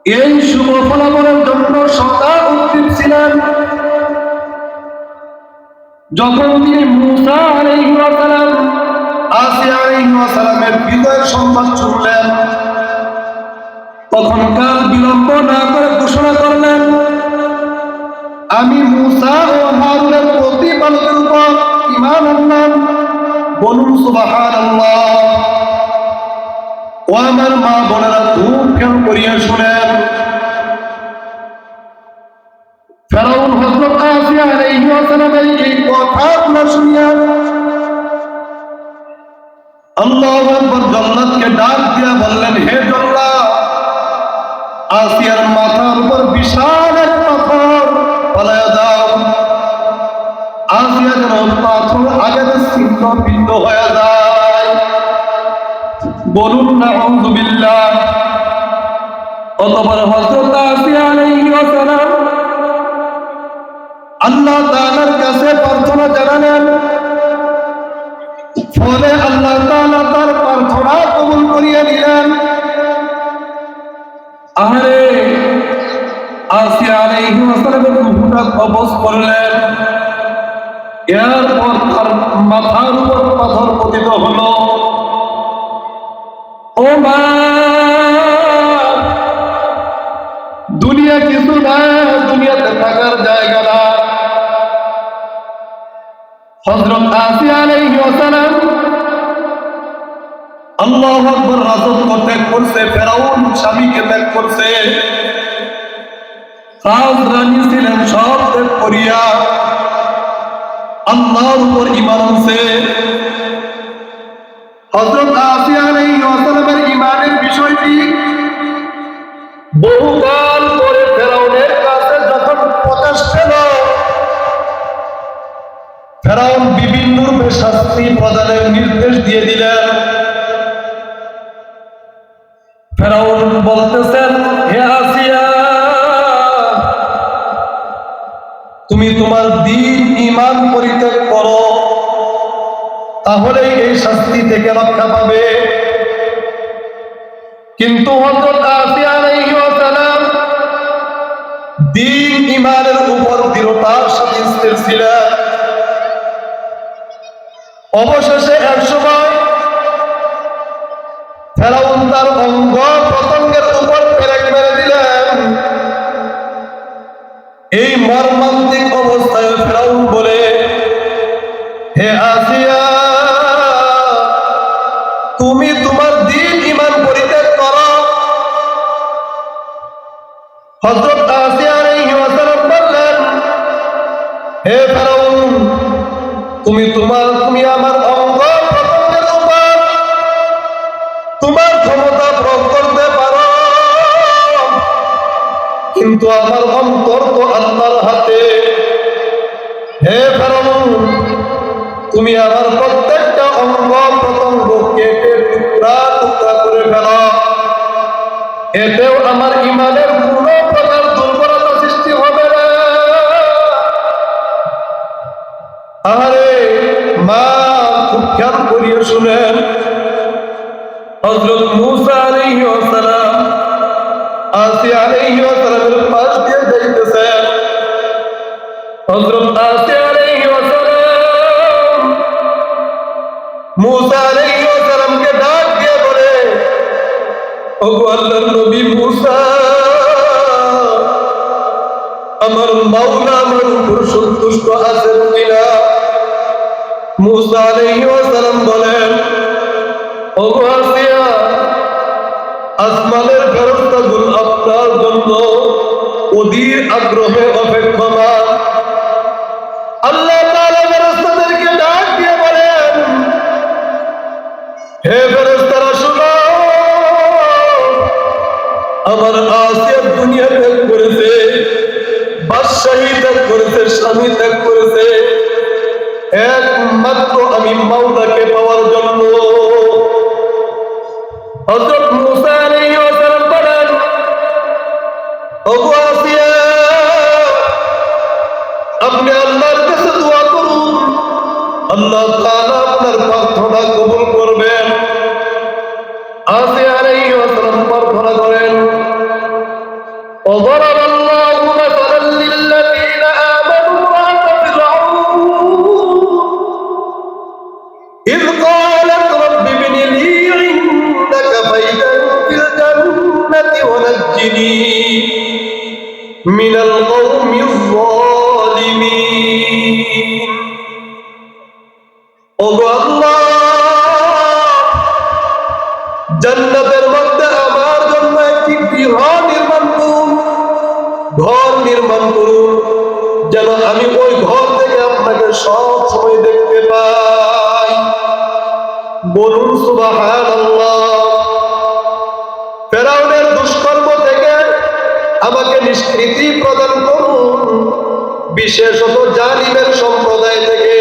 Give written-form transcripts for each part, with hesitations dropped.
এই শুভ ফলাফলের জন্য সদা উদ্দীপ ছিলেন। যখন তিনি মূসা আলাইহিস সালাম আসিয়া আলাইহিস সালামের বিজয়ের সংবাদ শুনলেন, তখন কাল বিলম্ব না করে ঘোষণা করলেন, আমি মূসা ও হারুনের প্রতিপালকের উপর ঈমান আনলাম। বলুন সুবহানাল্লাহ। ও আমার মা বোনেরা, খুব খেয়াল করিয়া শুনেন। ফেরাউন হযরত আসিয়া আলাইহিস সালামের এই কথাগুলো শুনিয়া আল্লাহু আকবার জান্নাতকে ডাক দিয়া বললেন, হে জান্নাত, আসিয়ার মাথার উপর বিশাল এক পাথর ফেলাইয়া দাও। আসিয়া যেন পাথর আগের ছিন্ন ভিন্ন হয়ে যায়। বলুন নাউযুবিল্লাহ। অতঃপর হযরত আসিয়া আলাইহিস সালাম আল্লাহ তাআলার কাছে প্রার্থনা জানালেন। ফলে আল্লাহ তাআলা তার প্রার্থনা কবুল করিয়া নিলেন। আরে আসিয়া আলাইহিস সালামের রূহটা কবজ করলেন। এরপর তার মাথার উপর পাথর পতিত হলো। ও মা, দুনিয়া কিছু না, দুনিয়াতে থাকার জায়গা না। হযরত আসিয়া আলাইহিস সালাম আল্লাহু আকবার রাজত্ব ত্যাগ করছে, ফেরাউন স্বামীকে ত্যাগ করছে, রাজরানী ছিলেন সব ত্যাগ করিয়া আল্লাহর উপর ঈমান আনছে। হযরত আসিয়া আলাইহিস সালামের ঈমানের বিষয়টি বহুকাল পরে ফেরাউনের কাছে যখন প্রকাশ পেল, ফেরাউন বিভিন্ন রূপে শাস্তি প্রদানের নির্দেশ দিয়ে দিলেন। ফেরাউন বলতেছেন, হে আসিয়া, তুমি তোমার দ্বীন ঈমান পরিত্যাগ করো, তাহলেই এই শাস্তি থেকে রক্ষা পাবে। কিন্তু হযরত আসিয়া আলাইহিস সালাম দ্বীন ঈমানের উপর দৃঢ়তার সাথে স্থির ছিলেন। অবশেষে এক সময় ফেরাউন তার অঙ্গ প্রত্যঙ্গের উপর পেরেক মেরে দিলেন। এই মর্মান্তিক অবস্থায় ফেরাউন বলে, হে আসিয়া, তুমি তোমার দ্বীন ঈমান পরিত্যাগ করো। হযরত আসিয়া আলাইহিস সালাম বললেন, হে ফেরাউন, তুমি আমার অঙ্গ প্রত্যঙ্গের উপর তোমার ক্ষমতা প্রয়োগ করতে পারো, কিন্তু আমার অন্তর তো আল্লাহর হাতে। হে ফেরাউন, তুমি আমার প্রত্যেকটা অঙ্গ প্রত্যঙ্গ কেটে টুকরা টুকরা করে ফেলো, এতেও আমার ঈমানের কোনো প্রকার দুর্বলতা সৃষ্টি হবে না। আরে মা, খুব খেয়াল করিয়া শুনেন। হযরত মূসা আলাইহিস সালাম আসিয়া আলাইহিস সালামের পাশ দিয়ে যাইতেছেন। হযরত আসিয়া আলাইহিস সালাম মূসা আলাইহিস সালামকে ডাক দিয়ে বলে, ওগো আল্লাহর নবী মূসা, আমার মাওলা আমার উপর সন্তুষ্ট আছেন কিনা? মূসা আলাইহিস সালাম বলেন, ওগো আসিয়া, আসমানের ফেরেশতাগুলো আপনার জন্য অধীর আগ্রহে অপেক্ষমান। আল্লাহ তাআলা ফেরেশতাদেরকে ডাক দিয়ে বলেন, হে ফেরেশতারা শোনো, আমার আসিয়া দুনিয়া ত্যাগ করেছে, বাদশাহী ত্যাগ করেছে, স্বামী ত্যাগ করেছে, একমাত্র আমি মাওলাকে পাওয়ার জন্য। হযরত মূসা আলাইহিস সালাম বলেন, ওগো আসিয়া, আপনি আল্লাহর কাছে দোয়া করুন, আল্লাহ তাআলা আপনার প্রার্থনা কবুল করবেন। আসিয়া আলাইহিস সালাম প্রার্থনা করেন, وضرب الله مثلا للذين آمنوا امرأة فرعون إذ قالت رب ابن لي عندك بيتا في الجنة ونجني من القوم الظالمين الله জান্নাতের মধ্যে আমার জন্য একটি গৃহ নির্মাণ করুন, ঘর নির্মাণ করুন, যেন আমি ওই ঘর থেকে আপনাকে সব সময় দেখতে পাই। বলুন সুবহানাল্লাহ। ফেরাউনের দুষ্কর্ম থেকে আমাকে নিষ্কৃতি প্রদান করুন, বিশেষত জালিমের সম্প্রদায় থেকে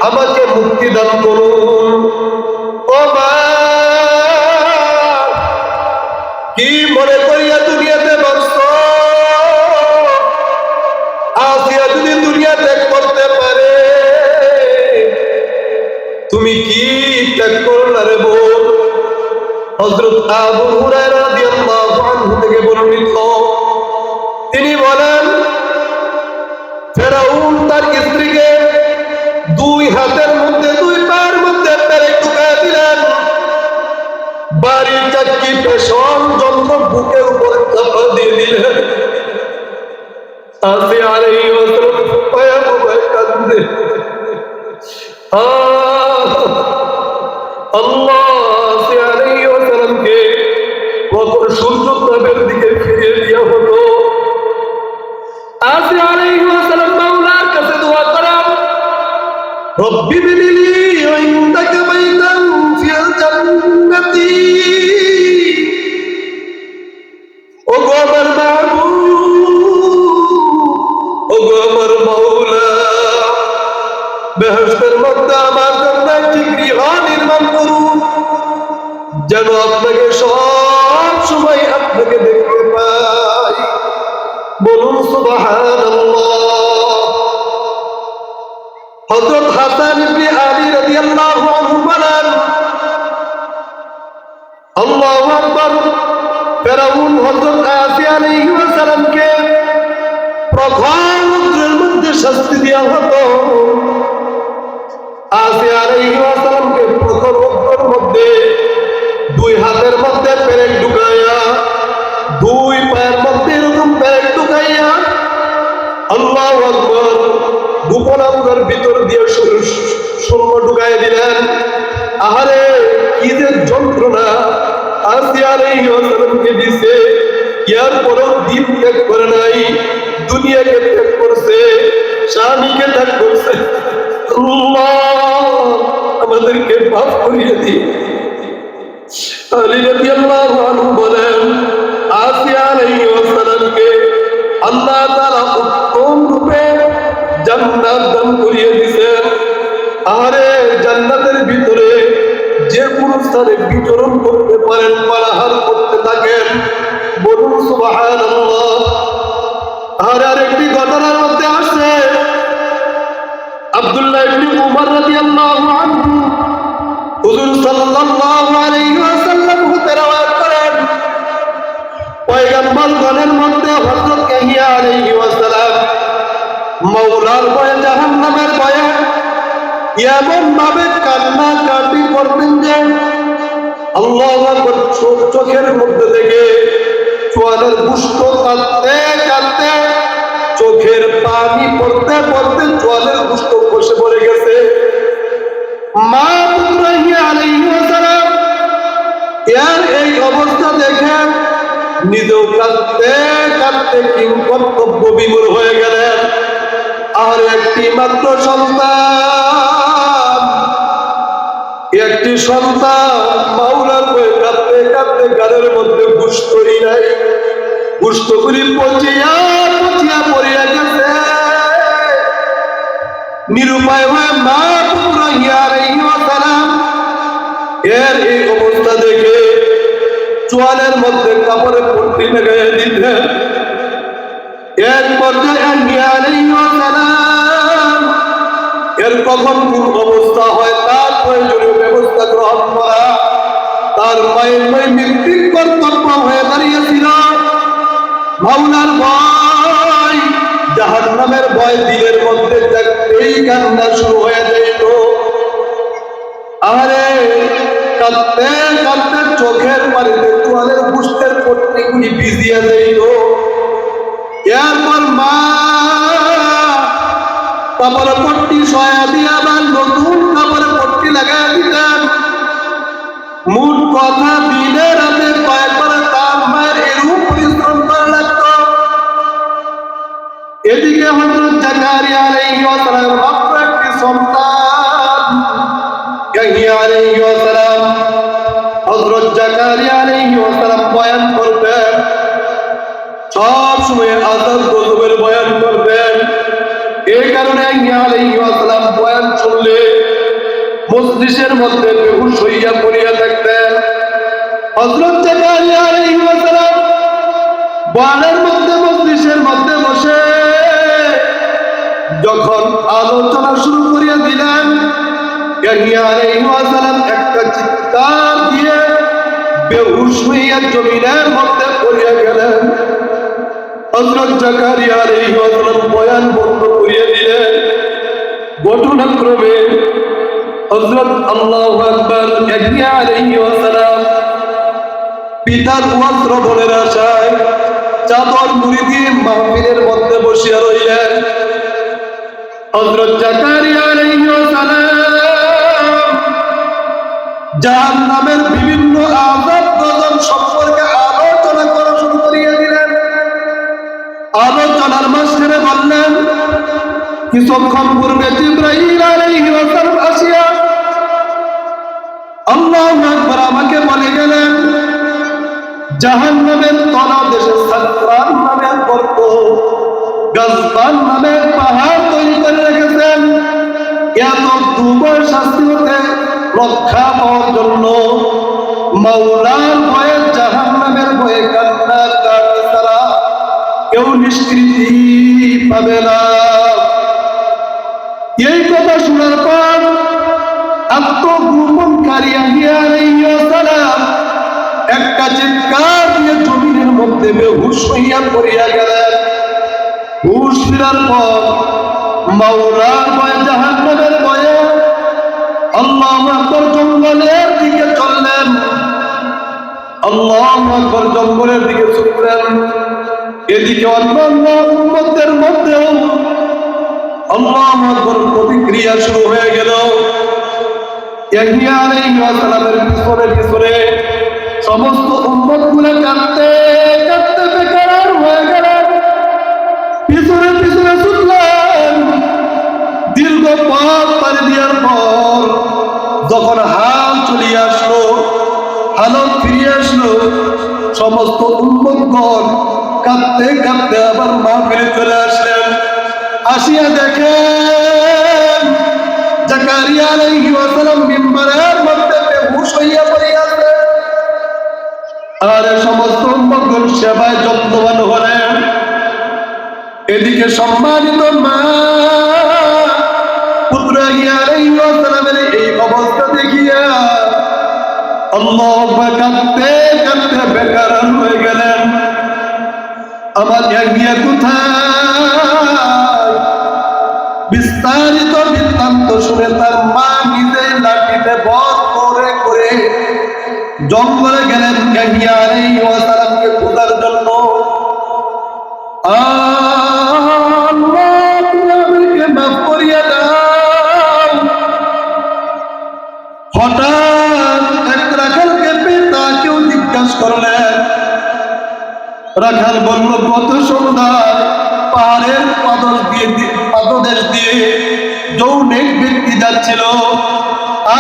আমাকে মুক্তি দান করুন। ও মা, কি মনে করিয়া দুনিয়াতে বাঁচত? আসিয়া যদি দুনিয়া ত্যাগ করতে পারে, তুমি কি ত্যাগ করলা রে বোন? হযরত আবু হুরায়রা রাদিয়াল্লাহু আনহু থেকে বর্ণিত, তিনি বলেন, ফেরাউন তার স্ত্রীকে দুই হাতের মধ্যে দুই পায়ের মধ্যে পেরেক ঢুকাইয়া দিলেন, বাড়ির চাকরি পেশন যন্ত্র বুকের উপরে চাপা দিয়ে দিলেন। আসি আলাইহি ওয়াসাল্লাম ফুপায়া ফুপায়া কাঁদে। আল্লাহ আসি আলাইহি ওয়াসাল্লামকে কখন সূর্য তাপের দিকে ফিরিয়ে দেওয়া হতো। আসি আলাইহি ওয়াসাল্লাম মাওলার কাছে দোয়া করেন, রব্বি বিনি লি ইনদাকা বাইতান ফিল জান্নাতি। ও গো আমার মাবুদ, ও গো আমার মাওলা, বেহেশতের মধ্যে আমার জন্য একটি গৃহ নির্মাণ করুন, যেন আপনাকে সব সময় আপনাকে দেখতে পাই। বলুন সুবহানাল্লাহ। হযরত হাসান ইবনে আলী রাদিয়াল্লাহু আনহু বলেন, আল্লাহু আকবার, ফেরাউন হযরত আসি আলাইহি ওয়াসাল্লামকে প্রথম অগ্রের মধ্যে শাস্তি দেওয়া হতো। আসি আলাইহি ওয়াসাল্লামকে প্রথম অগ্রের মধ্যে দুই হাতের মধ্যে পেরেক ঢুকাইয়া, দুই পায়ের মধ্যে এরকম পেরেক ঢুকাইয়া, আল্লাহু আকবার, গোপন অঙ্গের ভিতর দিয়ে শূন্য ঢুকাই দিলেন। আহারে কি যে যন্ত্রণা আসি আলাইহি ওয়াসাল্লামকে দিছে। ইয়ার পরেও দিন ত্যাগ করে নাই, দুনিয়াকে ত্যাগ করছে, স্বামীকে ত্যাগ করছে। আল্লাহ আমাদেরকে মাফ করিয়ে দিন। আলী রাদিয়াল্লাহু আনহু বলেন, আসি আলাইহি ওয়াসাল্লামকে আল্লাহ তাআলা উত্তম রূপে জান্নাত দান করিয়ে দিয়েছেন। আরে জান্নাতের ভিতরে যে কোনো স্থানে বিচরণ করতে পারেন, পারাহার করতে থাকেন। বলুন সুবহানাল্লাহ। আর আরেকটি ঘটনার মধ্যে আসছে, আব্দুল্লাহ ইবনে উমর রাদিয়াল্লাহু আনহু হুজুর সাল্লাল্লাহু আলাইহি ওয়াসাল্লাম হতে রওয়ায়াত করেন, পয়গম্বরগণের মধ্যে হযরত ইয়াহইয়া আলাইহি ওয়াসাল্লাম মাওলার ভয়ে, জাহান্নামের ভয়ে এমন ভাবে কান্নাকাটি করতেন যে আল্লাহু আকবার, চোখের মধ্যে থেকে চোয়ালের গোশত কাঁদতে কাঁদতে, চোখের পানি পড়তে পড়তে চোয়ালের গোশত খসে পড়ে গেছে। মা ইব্রাহিম আলাইহিস সালাম এর এই অবস্থা দেখে নিজেও কাঁদতে কাঁদতে কিংকর্তব্য বিমূঢ় হয়ে গেলেন। আর একটি মাত্র সন্তান, একটি সন্তান মাওলার ভয়ে কাঁদতে কাঁদতে গালের মধ্যে গোশতই নাই, গোশতগুলি পচিয়া পচিয়া পড়িয়া গেছে। নিরুপায় হয়ে মা ইব্রাহিম আলাইহিস সালাম এর এই অবস্থা দেখে চোয়ালের মধ্যে কাপড়ে পট্টি লাগাইয়া দিলেন। এক পর্যায়ে ইয়া আলাইহিস সালাম এর কখন কোন অবস্থা হয় তার প্রয়োজনীয় ব্যবস্থা গ্রহণ করা তার মায়ের মৃত্যুর কর্তব্য হয়ে দাঁড়িয়েছিল। মাওলার ভয়, জাহান্নামের ভয় দিলের মধ্যে থাকতেই কান্না শুরু হয়ে যাইত। আরে কাঁদতে কাঁদতে চোখের পানিতে তোয়ালের বুঝতে পট্টিগুলি ভিজিয়ে যাইত। এরপর মা কাপড় পট্টি সয়া দিয়ে আবার নতুন কাপড় পট্টি লাগাই দিতেন। মোট কথা দিনে রাতে কয়েকবার তার মায়ের এরূপ পরিশ্রম করা লাগত। এদিকে হযরত জাকারিয়া আলাইহিস সালাম মাত্র একটি সন্তান। ইয়াহইয়া আলাইহিস সালাম, হযরত জাকারিয়া আলাইহিস সালাম বয়ান করতেন, সব সময় আযাব গজবের বয়ান করতেন। এই কারণে ইয়াহইয়া আলাইহিস সালাম বয়ান শুনলে মজলিসের মধ্যে বেহুশ হইয়া পড়িয়া থাকতেন। হযরত জাকারিয়া আলাইহিস সালাম বয়ানের মধ্যে মজলিসের মধ্যে বসে যখন আলোচনা শুরু করিয়া দিলেন, ইয়াহইয়া আলাইহিস সালাম একটা চিৎকার দিয়ে বেহুশ হইয়া জমিনের মধ্যে পড়িয়া গেলেন। হযরত জাকারিয়া আলাইহিস সালাম বয়ান বন্ধ করিয়া দিলেন। ঘটনাক্রমে হযরত আল্লাহু আকবার ইয়াহইয়া আলাইহিস সালাম পিতার ওয়াজ শ্রবণের আশায় চাদর মুড়ি দিয়ে মাহফিলের মধ্যে বসিয়া রইলেন। হযরত জাকারিয়া আলাইহিস সালাম জাহান্নামের বিভিন্ন আযাব গজব সম্পর্কে আলোচনা করা শুরু করিয়া দিলেন। আলোচনার মাঝখানে বললেন, কিছুক্ষণ পূর্বে জিবরাইল আলাইহিস সালাম আসিয়া আল্লাহু আকবার আমাকে বলে গেলেন, জাহান্নামের তলদেশে সাকরাত নামের গর্ত, গাজবান নামের পাহাড় তৈরি করে রেখেছেন। এত দুর্বল শাস্তি হতে রক্ষা পাওয়ার জন্য মাওলার ভয়ে, জাহান্নামের ভয়ে কান্না কাটি ছাড়া কেউ নিষ্কৃতি পাবে না। এই কথা শোনার পর আত্মগোপনকারী ইয়াহইয়া আলাইহিস সালাম একটা চিৎকার দিয়ে জমিনের মধ্যে বেহুশ হইয়া পড়িয়া গেলেন। হুশ ফিরার পর মাওলার ভয়ে, জাহান্নামের ভয়ে আল্লাহু আকবার জঙ্গলের দিকে চললেন। আল্লাহু আকবার জঙ্গলের দিকে ছুটলেন। এদিকে অন্যান্য উম্মতের মধ্যেও আল্লাহু আকবার প্রতিক্রিয়া শুরু হয়ে গেল। ইয়াহইয়া আলাইহিস সালামের পিছনে পিছনে সমস্ত উম্মতগুলো কাঁদতে কাঁদতে বেকার হয়ে গেলেন। পিছনে পিছনে ছুটলেন। দীর্ঘ পথ পাড়ি দেওয়ার পর যখন হাল চলিয়ে আসলো, হালত ফিরিয়ে আসলো, সমস্ত উম্মতগণ কাঁদতে কাঁদতে আবার মাহফিলে চলে আসলেন। আসিয়া দেখেন জাকারিয়া আলাইহিস সালাম মিম্বরের মধ্যে বেহুশ হইয়া পড়িয়া আছে। আর সমস্ত উম্মতগণ সেবায় যত্নবান হলেন। এদিকে সম্মানিত মা পুত্র ইয়াহইয়া আলাইহিস সালামের এই অবস্থা দেখিয়া আল্লাহু আকবার কাঁদতে কাঁদতে বেকার হয়ে গেলেন। আমার ইয়াহইয়া কোথায়? বিস্তারিত বৃত্তান্ত শুনে তার মা নিজেই লাঠিতে বধ করে করে জঙ্গলে গেলেন ইয়াহইয়া আলাইহিস সালামকে খোঁজার জন্য। আল্লাহ, তুমি আমাকে মাফ করিয়া দাও। হঠাৎ এক রাখালকে পেয়ে তাকেও জিজ্ঞাসা করলেন। রাখাল বলল, গত সন্ধ্যায় পাহাড়ের পাদদেশ দিয়ে যৌনেক ব্যক্তি যাচ্ছিল,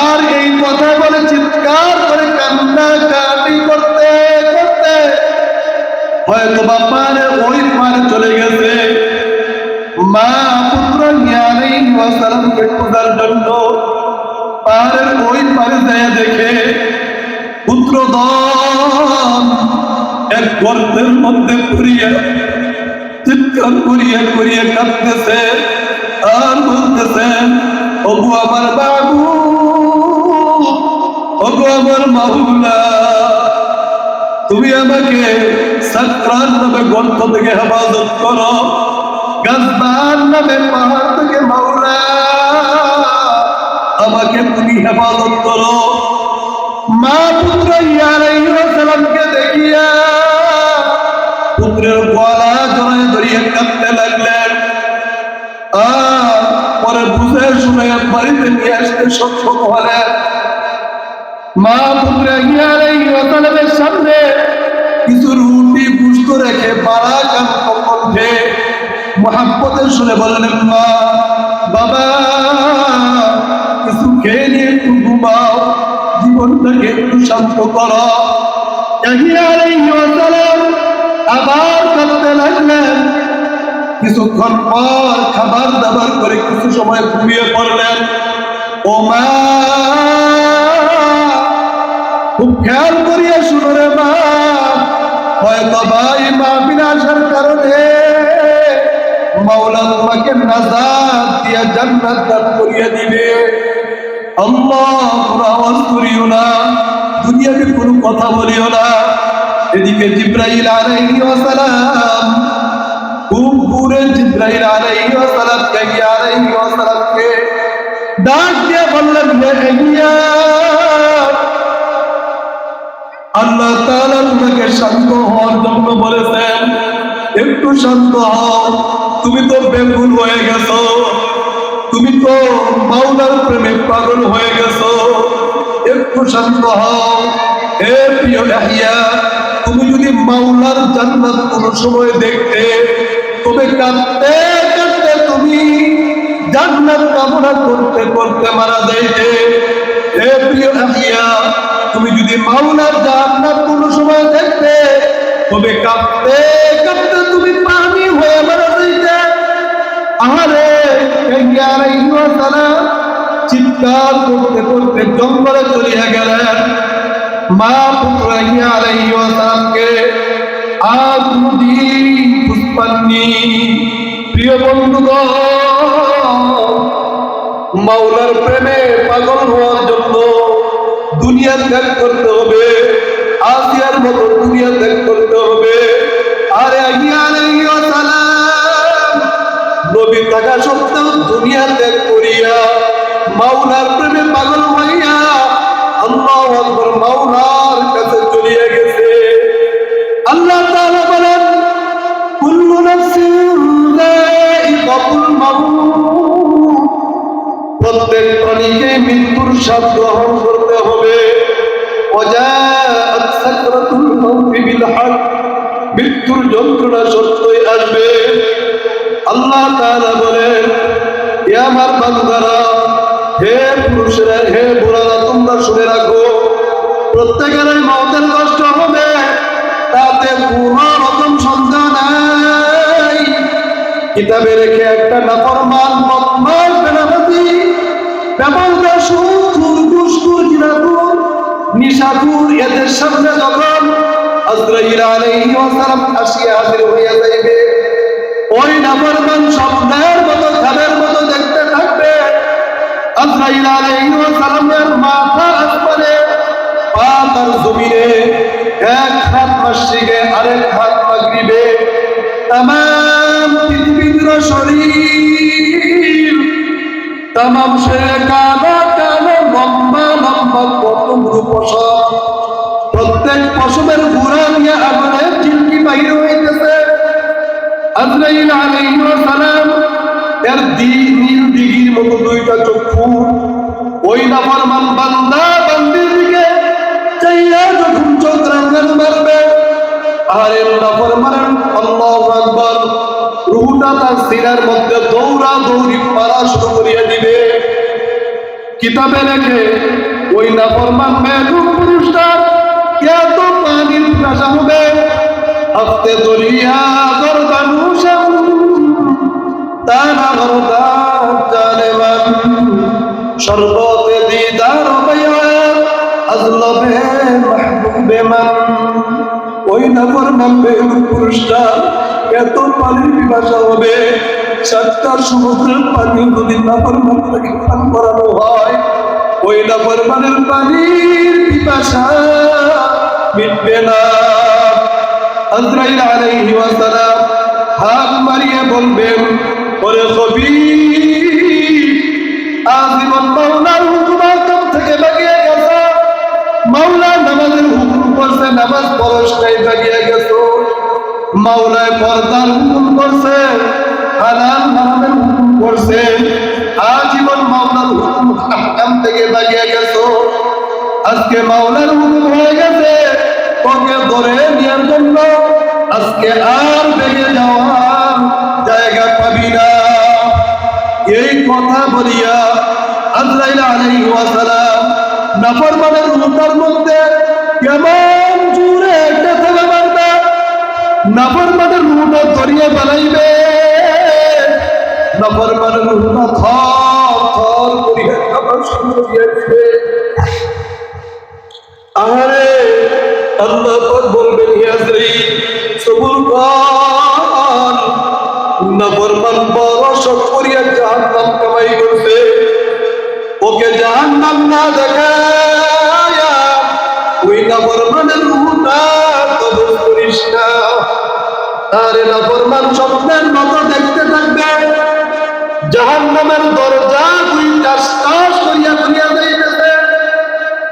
আর এই কথা বলে চিৎকার করে কান্না কাটি করতে করতে হয়তো বাপারে ওই পারে চলে গেছে। মা পুত্র ইয়াহইয়া আলাইহিস সালামকে খোঁজার জন্য পাহাড়ের ওই পারে যায় দেখে পুত্রদল এক গর্তের মধ্যে পড়িয়া চিৎকার করিয়া করিয়া কাঁদতেছে আর বলতেছেন, ওগো আমার বাবু, ওগো আমার মাওলা, তুমি আমাকে সাকরাত নামে গর্ত থেকে হেফাজত করো, গাজবান নামে পাহাড় থেকে মাওলা আমাকে তুমি হেফাজত করো। মা পুত্র ইয়া আলাইহিস সালামকে দেখিয়া পুত্রের গলা জড়ায় ধরিয়ে কাঁদতে লাগলেন। পরে বুঝে শুনে বাড়িতে নিয়ে আসতে সক্ষম হলেন। মা পুত্র ইয়া আলাইহিস সালামের সামনে কিছু রুটি পুষ্ট রেখে বারাকাত কণ্ঠে মুহাব্বতের সুরে বললেন, মা বাবা কিছু খেয়ে নিয়ে একটু ঘুমাও, জীবনটাকে একটু শান্ত করো। ইয়া আলাইহিস সালাম আবার কাঁদতে লাগলেন। কিছুক্ষণ পর খাবার দাবার করে কিছু সময় ঘুমিয়ে পড়লেন। ও মা খুব খেয়াল করিয়া শুনো রে মা, হয়তো ভাই মাহফিল আসার কারণে মাওলা তোমাকে নাজাত দিয়া জান্নাত দান করিয়া দিবে। আল্লাহ কোনো আওয়াজ করিও না, দুনিয়াতে কোনো কথা বলিও না। এদিকে জিবরাইল আলাইহিস সালাম খুব দূরে জিবরাইল আলাইহিস সালামকে ডাক দিয়ে বললেন, আল্লাহ তাআলা তোমাকে শান্ত হওয়ার জন্য বলেছেন, একটু শান্ত হও। তুমি তো বেকুল হয়ে গেছো, তুমি তো মাওলার প্রেমে পাগল হয়ে গেছো, একটু শান্ত হও। হে প্রিয় ইয়াহইয়া, তুমি যদি মাওলার জান্নাত কোনো সময় দেখতে, তবে কাঁদতে কাঁদতে তুমি জান্নাত কামনা করতে করতে মারা যাইতে। হে প্রিয় ইয়াহইয়া, তুমি যদি মাওলার জান্নাত কোনো সময় দেখতে, তবে কাঁদতে কাঁদতে তুমি পানি হয়ে মারা যাইতে। আহারে ইয়া আলাইহিস সালাম চিৎকার করতে করতে জঙ্গলে চলিয়া গেলেন। মা পুত্র ইয়া আলাইহিস সালামকে আর কোনদিন পুষ্পান্নি। প্রিয় বন্ধুগণ, মাওলার প্রেমে পাগল হওয়ার জন্য দুনিয়া ত্যাগ করতে হবে, আসিয়ার মতো দুনিয়া ত্যাগ করতে হবে। আরে ইয়া আলাইহিস সালাম নবী থাকা সত্ত্বেও দুনিয়া ত্যাগ করিয়া মাওলার প্রেমে পাগল হইয়া আল্লাহু আকবার মাওলার কাছে চলিয়া গেছে। আল্লাহ তাআলা বলেন, কুল্লু নাফসিন যায়িকাতুল মাউত, প্রত্যেক প্রাণীকে মৃত্যুর স্বাদ গ্রহণ করতে হবে। ওয়াজাআত সাকরাতুল মাউতি বিল হক, মৃত্যুর যন্ত্রণা সত্যই আসবে। আল্লাহ তাআলা বলেন, হে আমার বান্দারা, হে পুরুষেরা, হে বুড়ারা, তোমরা শুনে রাখো, প্রত্যেকের মওতের কষ্ট হবে, তাতে কোনো রকম সন্দেহ নাই। কিতাবে রেখে একটা নাফরমান বদমাশ বেনামাজি বেপরোয়া সুদ ঘুষখোর জিনাখোর নিশাখোর এদের সামনে যখন আজরাইল আলাইহিস সালাম আসিয়া হাজির হইয়া যাইবে, ওই নাফরমান স্বপ্নের মতো খাবের মতো দেখতে থাকবে। আজরাইল আলাইহিস সালামের মাথা আসমানে, পা তার জমিনে, এক হাত মাশরিকে আরেক হাত মাগরিবে। তামাম পৃথিবীর শরীর, তামাম শরীরে কালো কালো লম্বা লম্বা কতগুলো পশম, প্রত্যেক পশমের গুড়া নিয়ে আগুনের ঝিলকি বাহির হইতেছে। আজরাইল আলাইহিস সালাম এর নীল দিঘির মতো দুইটা চক্ষু ওই নাফরমান বান্দা বান্দির দিকে চাইয়া যখন চোখ রাঙানো মারবে, আরে নাফরমান আল্লাহু আকবার রূহটা তার সিনার মধ্যে দৌড়া দৌড়ি মারা শুরু করিয়া দিবে। কিতাবে লেখে ওই নাফরমান মেহরুম পুরুষটা এত পানির পিপাসা হবে, হাতে দরিয়া গরদানুষম তানা গরদা জালেমান শরবতে দিদার বায়াত আজলবে মাহবুবে মান। ওই নাফরমান মেহরুম পুরুষটা এত পানির পিপাসা হবে, সাতটার সমুদ্রের পানি যদি নাফরমানকে পান করানো হয়, ওই নাফরমানের পানির পিপাসা মিটবে না। আজরাইল আলাইহিস সালাম হাত মারিয়ে বলবেন, ওরে খবীর, আজীবন মাওলার হুকুম আকাম থেকে বাগিয়ে গেছে। মাওলা নামাজের হুকুম করছে, নামাজ পড়স নাই, বাগিয়ে গেছো। মাওলায় পর্দার হুকুম করছে, হালাল হারামের হুকুম করছে, আজীবন মাওলার হুকুম আকাম থেকে বাগিয়ে গেছো। আজকে মাওলার হুকুম হয়ে গেছে, তোকে ধরে নেওয়ার জন্য আজকে আর বেগে যাওয়ার জায়গা পাবি না। এই কথা বলিয়া আজরাইল আলাইহিস সালাম নাফরমানের রূহটার মধ্যে কেমন জোরে একটা ফেলে মারবে, নাফরমানের রূহটা ধরিয়ে বানাইবে, নাফরমানের রূহটা থর থর করিয়া খাবার শুরু করিয়া দিবে। আরে আল্লাহ পাক বলবেন, আজরাইল সবুর কর, নাফরমান বড় শখ করিয়া জাহান্নাম কামাই করছে, ওকে জাহান্নাম না দেখায়া ওই নাফরমানের রূহটা কবজ করিস না। আরে নাফরমান স্বপ্নের মতো দেখতে থাকবে, জাহান্নামের দরজা দুই টাস টাস করিয়া করিয়া যাইতেছে,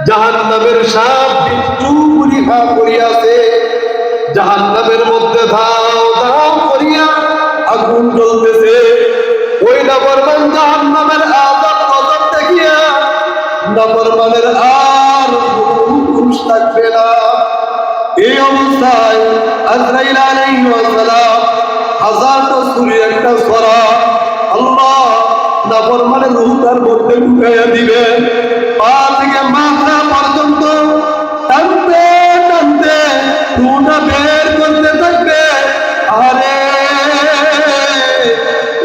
জাহান্নামের সাপ বিচ্ছু করিয়া করিয়াছে, জাহান্নামের মধ্যে ধাও ধাও করিয়া আগুন জ্বলতেছে। ওই নাফরমান জাহান্নামের আযাব গজব দেখিয়া নাফরমানের আর হুঁশ থাকবে না। এই অবস্থায় আজরাইল আলাইহিস সালাম হাজারটা সূরার একটা সূরা আল্লাহ নাফরমানের রূহটার মধ্যে ঢুকাইয়া দিবেন। পা থেকে মাথা পর্যন্ত টানতে টানতে রূহটা বের করতে থাকবে। আরে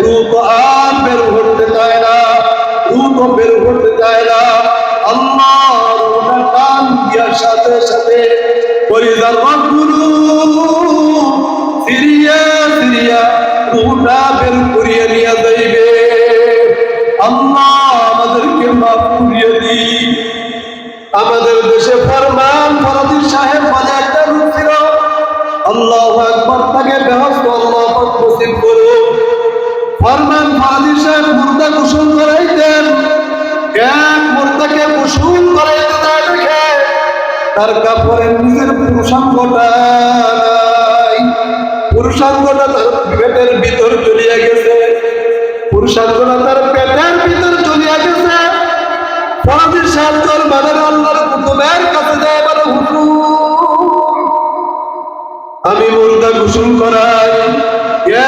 রূহ তো আর বের করতে চায় না, রূহ তো বের করতে চায় না। আল্লাহ রূহটা টান দেওয়ার সাথে সাথে পরিজার রবগুলো সিরিয়া সিরিয়া রূহটা বের করিয়ে নিয়ে যাইবে। আল্লাহ আমাদেরকে মাফ করিয়ে দিই। আমাদের দেশে ফরমান ফরাজি সাহেব বলে একটা রূপ ছিল, আল্লাহু আকবার, তাকে বেহস্ত আল্লাহ পাক নসিব করুন। ফরমান ফরাজি সাহেব মুর্দা গোসল করাইতেন, এক মুর্দাকে গোসল করাইতে যায় দেখে তার কাপড়ের নিজের পুরুষাঙ্গটা নাই, পুরুষাঙ্গটা তার পেটের ভিতর চলিয়া গেছে, পুরুষাঙ্গটা তার পেটের ভিতর চলিয়া গেছে। ফরাজি সাহেব দরবারের আল্লাহর কুতুবের কাছে যায়, বলে হুজুর, আমি মুর্দা গোসল করাই।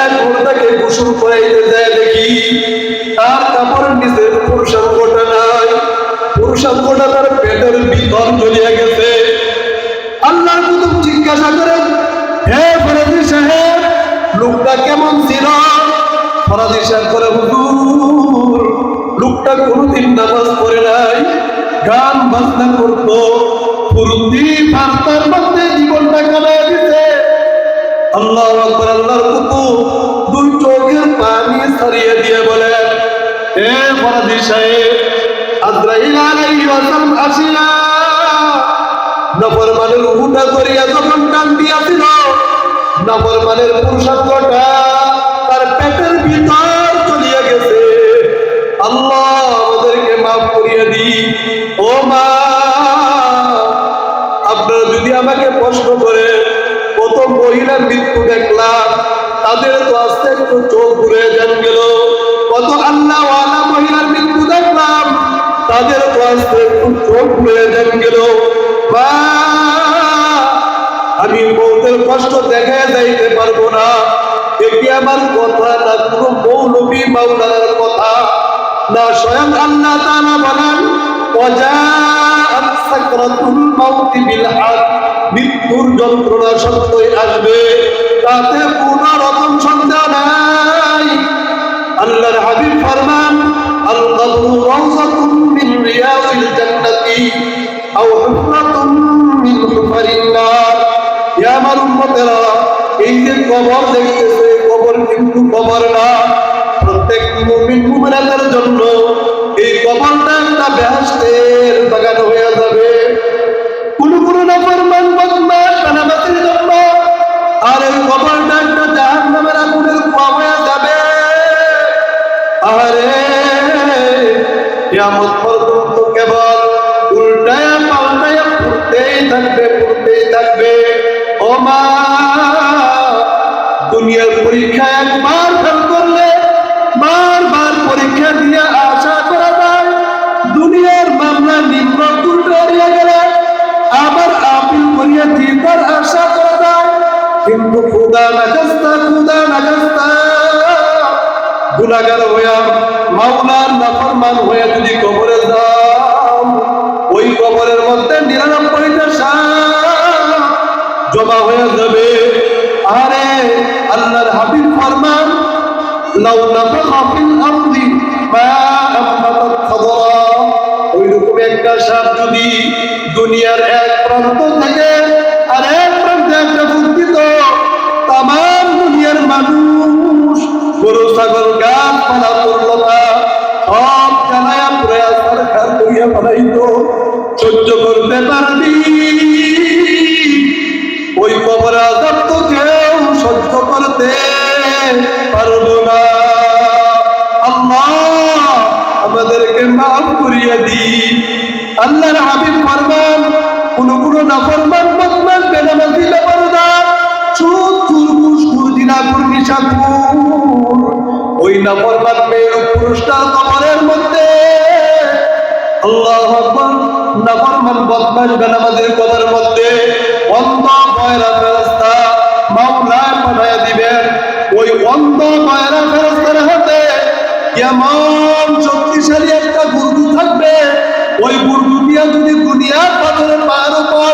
এক মুর্দাকে গোসল করাইতে যায় দেখি তার কাপড়ের নিচের পুরুষাঙ্গটা নাই, পুরুষাঙ্গটা তার পেটের ভিতর চলিয়া গেছে। আল্লাহর কুতুব জিজ্ঞাসা করেন, হে ফরাজি সাহেব, লোকটা কেমন ছিল? ফরাজি সাহেব করে, হুজুর, লোকটা কোনোদিন নামাজ পড়ে নাই, গান বাজনা করতো, ফুর্তি ফার্তার মধ্যে জীবনটা কাটায় দিতে। আল্লাহু আকবার। আল্লাহর কুতুব দুই চোখের পানি ছাড়িয়ে দিয়ে বলেন, হে ফরাজি সাহেব, আজরাইল আলাইহিস সালাম আসিয়া নাফরমানের রূহটা ধরিয়া যখন টান দিয়াছিল, নাফরমানের পুরুষাঙ্গটা তার পেটের ভিতর চলিয়া গেছে। আল্লাহ আমাদেরকে মাফ করিয়া দিই। ও মা, আপনারা যদি আমাকে প্রশ্ন করে কত মহিলার মৃত্যু দেখলাম, তাদের তো আস্তে একটু চোখ ঘুরে যান গেল। কত আল্লাহওয়ালা মহিলার মৃত্যু দেখলাম, তাদের তো আস্তে একটু চোখ ঘুরে যান গেল। আমি মৌতের কষ্ট দেখা যাইতে পারবো না, এটি আমার কথা না, কোনো মৌলবী মাওলানার কথা না, স্বয়ং আল্লাহ তাআলা বলেন, ওয়াজাআত সাকরাতুল মাউতি বিল হক, মৃত্যুর যন্ত্রণা সত্যই আসবে, তাতে কোনো রকম সন্দেহ নাই। আল্লাহর হাবিব ফরমান, আল কবরু রাওযাতুন মিন রিয়াদিল জান্নাতি আও হুফরাতুন মিন হুফারিন নার। হে আমার উম্মতেরা, এই যে কবর দেখতেছে, কবর কিন্তু কবর না। প্রত্যেক মুমিন মুমিনাতের জন্য এই কবরটা একটা বেহেশতের বাগান হয়ে যাবে। কোন কোন নাফরমান বদমাশ বানাবাতির জন্য কবরটা একটা জাহান্নামের আগুনের কুয়া হয়ে যাবে। আরে কিয়ামত পর্যন্ত কেবল উল্টায়া পাল্টায়া পড়তেই থাকবে। ও মা, দুনিয়ার পরীক্ষা একবার ফেল করলে বারবার পরীক্ষা দিয়ে আশা করা যায়। দুনিয়ার মামলা নিম্ন তুলতে এড়িয়ে গেলে আবার আপিল করিয়া দিবার আশা করা যায়। কিন্তু খুদা নাখাস্তা গুনাহগার হইয়া মাওলার নাফরমান হইয়া যদি কবরে যাও, ওই কবরের মধ্যে 99টা সাপ জমা হয়ে যাবে। আরে আল্লাহর হাবিব ফরমান, লাউ নাফাখা ফিল আরদি মা আমবাতাত খাদরা, ওইরকম একটা সাপ যদি দুনিয়ার এক প্রান্ত থেকে আর এক প্রান্তে একটা ফুঁক দিত, তামাম দুনিয়ার মানুষ, গরু ছাগল গাছপালা তরলতা সব জ্বালায়া পুড়ে সরকার করিয়া বানাইত। সহ্য করতে পারবি? ওই কবর আযাব তো কেউ সহ্য করতে পারবো না। আল্লাহ আমাদেরকে মাফ করিয়া দিন। আল্লাহর হাবিব ফরমান, কোন নাফরমান বদমাশ বেনামাজি বেপরদা সুদ ঘুষ জিনাকুর নিশাকুর ওই নাফরমান মেয়ের পুরস্কার কবরের মধ্যে আল্লাহু আকবার, নাফরমান বদমাশ বেনামাজির কবরের মধ্যে অন্ধ বয়রা ফেরেশতা মাওলায় পাঠায়া দিবেন। ওই অন্ধ বয়রা ফেরেশতার হাতে এমন শক্তিশালী একটা গুরু থাকবে, ওই গুরু দিয়া যদি দুনিয়ার পাথরের পাহাড়ের উপর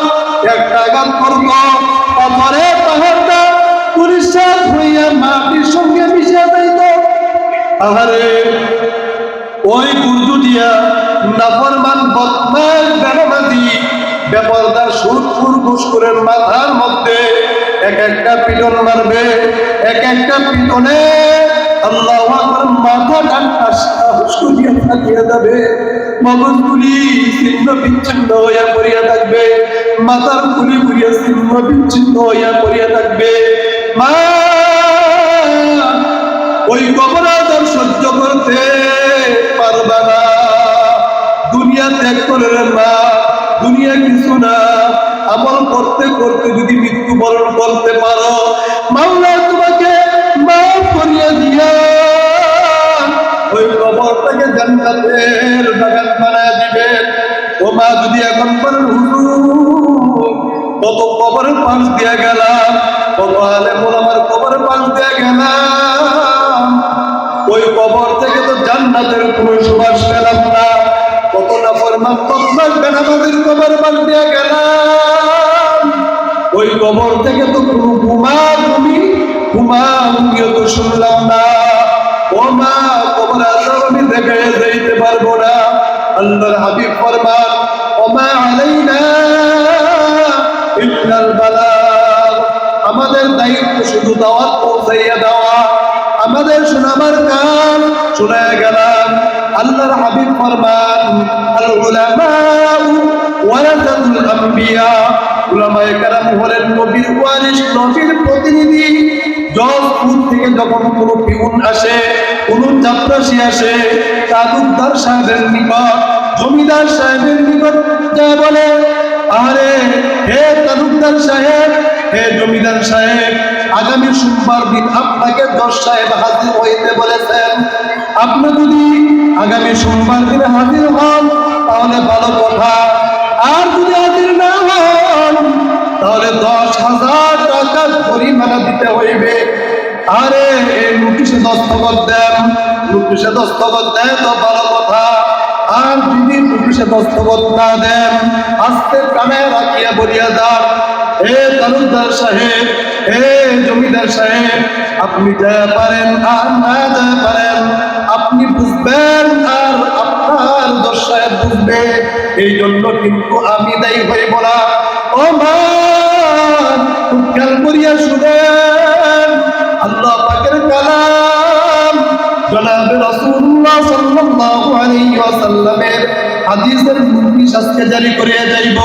একটা আঘাত করত, পাথরের পাহাড়টা পরিষ্কার হইয়া মাটির সঙ্গে মিশে যাইত। আহারে ওই গুরু দিয়া নাফরমান বদমাশ বেনামাজি বেপরদা সুদ ঘুষ করে মাথার মধ্যে এক একটা পিটন মারবে। এক একটা পিটনে আল্লাহু আকবার মাথা ডান্ডা সাহস করিয়া থাকিয়া যাবে। মগজগুলি ছিন্ন বিচ্ছিন্ন হইয়া পড়িয়া থাকবে, মাথার খুলি পুড়িয়া ছিন্ন বিচ্ছিন্ন হইয়া পড়িয়া থাকবে। মা ওই কবর আযাব সহ্য করতে পারবা না। দুনিয়া ত্যাগ করে রে মা, দুনিয়া কিছু না। আমল করতে করতে যদি মৃত্যুবরণ করতে পারো, মাওলা তোমাকে মাফ করিয়া দিয়া ওই কবরটাকে জান্নাতের বাগান বানায় দিবেন। ও মা, যদি এখন বলেন হুজুর কত কবরের পাশ দিয়ে গেলাম, কত আলেম ওলামার কবরের পাশ দিয়ে গেলাম, ওই কবর থেকে তো জান্নাতের কোনো সুবাস পেলাম না। কত নাফরমান বদমাশ বেনামাজির কবর পাশ দিয়ে গেলাম, ওই কবর থেকে তো কোনো ঘুমিও তো শুনলাম না। ও মা, কবর আযাব আমি দেখে যাইতে পারবো না। আল্লাহর হাবিব ফরমান, ওমা আলাইনা ইল্লাল বালাগ, আমাদের দায়িত্ব শুধু দাওয়াত পৌঁছাইয়া দেওয়া। আমাদের শোনাবার কাজ শোনায় গেলাম। আল্লাহর হাবিব ফরমান, আল উলামাউ ওয়ারাসাতুল আম্বিয়া, উলামায়ে কেরাম হলেন নবীর ওয়ারিস, নবীর প্রতিনিধি। জজপুর থেকে যখন কোনো পিউন আসে, কোনো চাপরাশি আসে, তালুকদার সাহেবের নিকট, জমিদার সাহেবের নিকট যা বলে, আরে হে তালুকদার সাহেব, হে জমিদার সাহেব, আগামী সোমবার দিন আপনাকে 10 সাহেব হাজির হইতে বলেছেন। আপনি যদি আগামী সোমবার দিন হাজির হন তাহলে ভালো কথা, আর যদি হাজির না হন তাহলে 10,000 টাকা জরিমানা দিতে হইবে। আরে এই নোটিশে দস্তখত দেন, নোটিশে দস্তখত দেন তো ভালো কথা, আর যদি নোটিশে দস্তখত না দেন আস্তে কানে রাখিয়া বলিয়া যান, হে তালুকদার সাহেব, হে জমিদার সাহেব, আপনি যা পারেন আর না যা পারেন আপনি বুঝবেন আর আপনার 10 সাহেব বুঝবে। এই জন্য কিন্তু আমি দায়ী হইব না। ও মা, খুব খেয়াল করিয়া শুনেন, আল্লাহ পাকের কালাম জনাবে রাসূলুল্লাহ সাল্লাল্লাহু আলাইহি ওয়াসাল্লামের হাদিসের নোটিশ আজকে জারি করিয়া যাইব।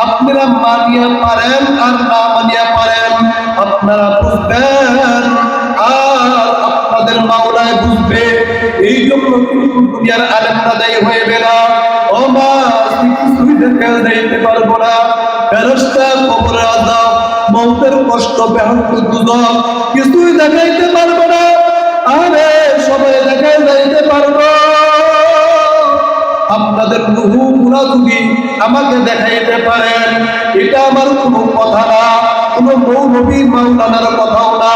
আপনারা মানিয়া পারেন আর না মানিয়া পারেন, আপনারা বুঝবেন আর আপনাদের মাওলায় বুঝবে। এই জন্য কিন্তু দুনিয়ার আলেমরা দায়ী হইবে না। ও মা, কিছুই দেখে যাইতে পারবো না, ফেরেশতা কবরের আযাব, মৌতের কষ্ট, বেহান্ত দুজক কিছুই দেখাইতে পারবো না। আরে সবাই দেখাই যাইতে পারবো, আপনাদের রূহ মুরাদুদি আমাকে দেখাইতে পারেন, এটা আমার কোনো কথা না, কোনো মৌলবী মাওলানার কথাও না।